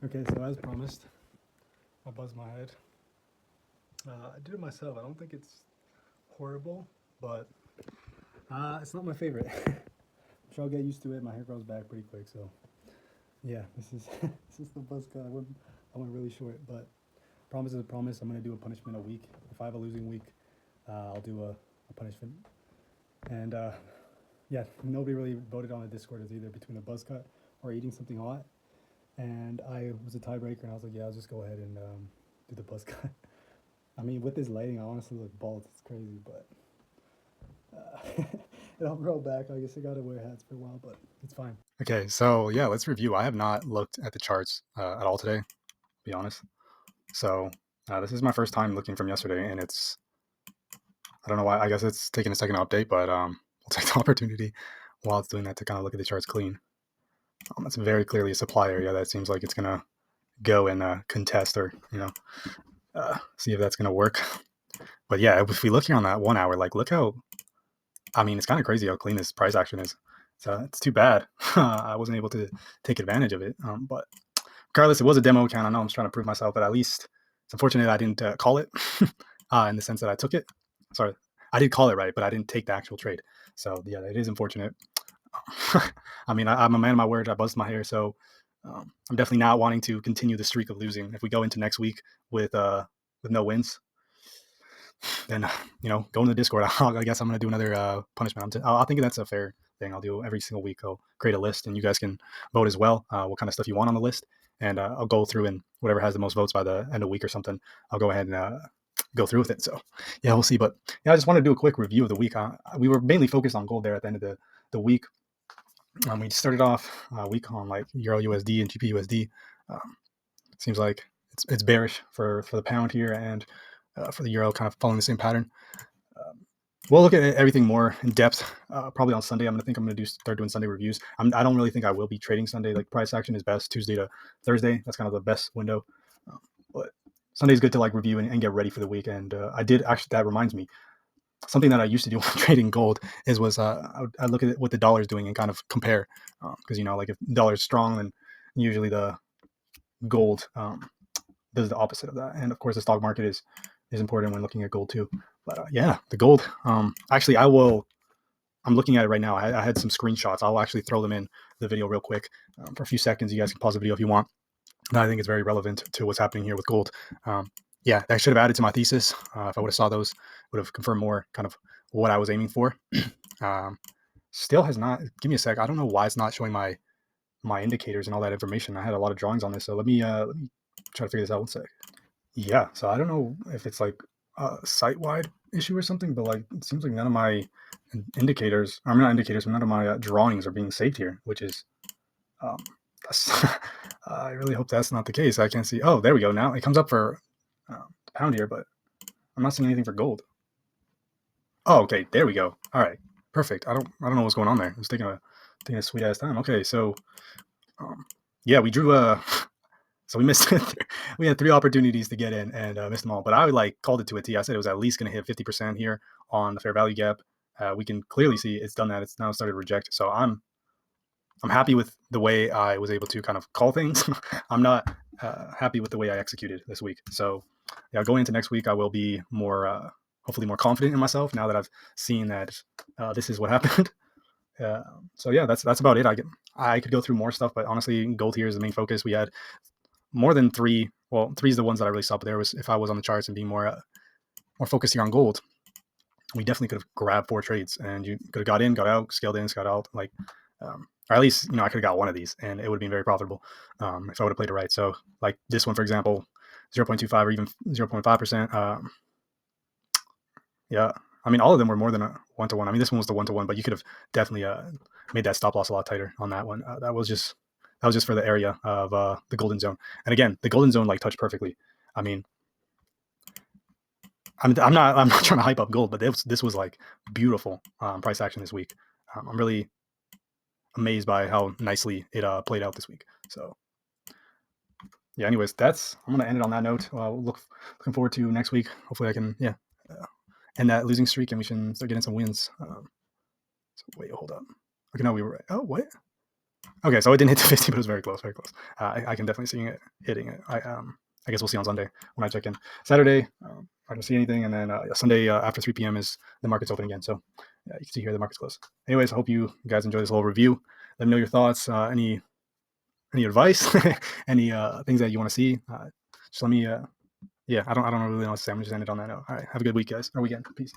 Okay, so as promised, I buzzed my head. I did it myself. I don't think it's horrible, but it's not my favorite. I'm sure I'll get used to it. My hair grows back pretty quick, so yeah, this is this is the buzz cut. I went really short, but promise is a promise. I'm gonna do a punishment a week. If I have a losing week, I'll do a punishment. And yeah, nobody really voted on the Discord as either between the buzz cut or eating something hot. And I was a tiebreaker, and I was like, yeah, I'll just go ahead and do the buzz cut. I mean, with this lighting, I honestly look bald. It's crazy, but it'll grow back. I guess I gotta wear hats for a while, but it's fine. Okay, so yeah, let's review. I have not looked at the charts at all today, to be honest. So this is my first time looking from yesterday, and I don't know why. I guess it's taking a second to update, but we'll take the opportunity while it's doing that to kind of look at the charts clean. That's very clearly a supply area that seems like it's gonna go and contest or see if that's gonna work. But yeah, if we look here on that 1 hour, like look how, I mean, it's kind of crazy how clean this price action is. So it's too bad I wasn't able to take advantage of it. But regardless, it was a demo account. I know I'm trying to prove myself, but at least it's unfortunate I didn't call it in the sense that I took it. Sorry, I did call it right, but I didn't take the actual trade. So yeah, it is unfortunate. I mean, I'm a man of my word. I buzzed my hair, so I'm definitely not wanting to continue the streak of losing. If we go into next week with no wins, then go in the Discord. I guess I'm gonna do another punishment. I think that's a fair thing. I'll do every single week. I'll create a list, and you guys can vote as well. What kind of stuff you want on the list, and I'll go through and whatever has the most votes by the end of the week or something. I'll go ahead and go through with it. So yeah, we'll see. But yeah, I just want to do a quick review of the week. We were mainly focused on gold there at the end of the week. We started off week on like Euro USD and GP USD. Seems like it's bearish for the pound here, and for the euro, kind of following the same pattern. We'll look at everything more in depth probably on Sunday. I'm going to start doing Sunday reviews. I don't really think I will be trading Sunday. Like price action is best Tuesday to Thursday. That's kind of the best window. But Sunday's good to like review and get ready for the week. And I did actually, that reminds me, something that I used to do when trading gold was I'd look at what the dollar is doing and kind of compare, because like if the dollar is strong, then usually the gold does the opposite of that. And of course, the stock market is important when looking at gold too. But yeah, the gold. Actually, I'm looking at it right now. I had some screenshots. I'll actually throw them in the video real quick for a few seconds. You guys can pause the video if you want. I think it's very relevant to what's happening here with gold. Yeah, I should have added to my thesis. If I would have saw those, would have confirmed more kind of what I was aiming for. Still has not. Give me a sec. I don't know why it's not showing my indicators and all that information. I had a lot of drawings on this, so let me try to figure this out 1 sec. Yeah, so I don't know if it's like a site-wide issue or something, but like it seems like none of my indicators, I'm not indicators, but none of my drawings are being saved here, which is, um, I really hope that's not the case. I can't see. Oh, there we go. Now it comes up for the pound here, but I'm not seeing anything for gold. Oh, okay, there we go. All right, perfect. I don't know what's going on there. It's taking a sweet ass time. Okay, so yeah, we drew a. So we missed. We had 3 opportunities to get in and missed them all. But I like called it to a T. I said it was at least going to hit 50% here on the fair value gap. We can clearly see it's done that. It's now started to reject. So I'm happy with the way I was able to kind of call things. I'm not happy with the way I executed this week. So yeah, going into next week, I will be more, hopefully more confident in myself now that I've seen that this is what happened. So yeah, that's about it. I could go through more stuff, but honestly, gold here is the main focus. We had more than 3. Well, 3 is the ones that I really saw, but there was, if I was on the charts and being more focused here on gold, we definitely could have grabbed 4 trades, and you could have got in, got out, scaled in, scaled out, like, or at least I could have got one of these, and it would have been very profitable if I would have played it right. So like this one, for example, 0.25 or even 0.5%. Yeah, I mean all of them were more than a 1-to-1. I mean this one was the 1-to-1, but you could have definitely made that stop loss a lot tighter on that one. That was just for the area of the golden zone. And again, the golden zone like touched perfectly. I mean, I'm not trying to hype up gold, but this was like beautiful price action this week. I'm really amazed by how nicely it played out this week. So yeah, anyways, I'm gonna end it on that note. Looking forward to next week. Hopefully I can end that losing streak and we can start getting some wins. So wait, hold up. Okay, no, we were right. Oh, what? Okay, so it didn't hit the 50, but it was very close, very close. I can definitely see it hitting it. I guess we'll see on Sunday when I check in. Saturday, I don't see anything, and then Sunday after 3 p.m. is the market's open again. So yeah, you can see here the market's close. Anyways, I hope you guys enjoy this little review. Let me know your thoughts. Any advice? Any things that you want to see? Just let me. Yeah, I don't really know what to say. I'm just ending it on that note. All right, have a good week, guys, or weekend. Peace.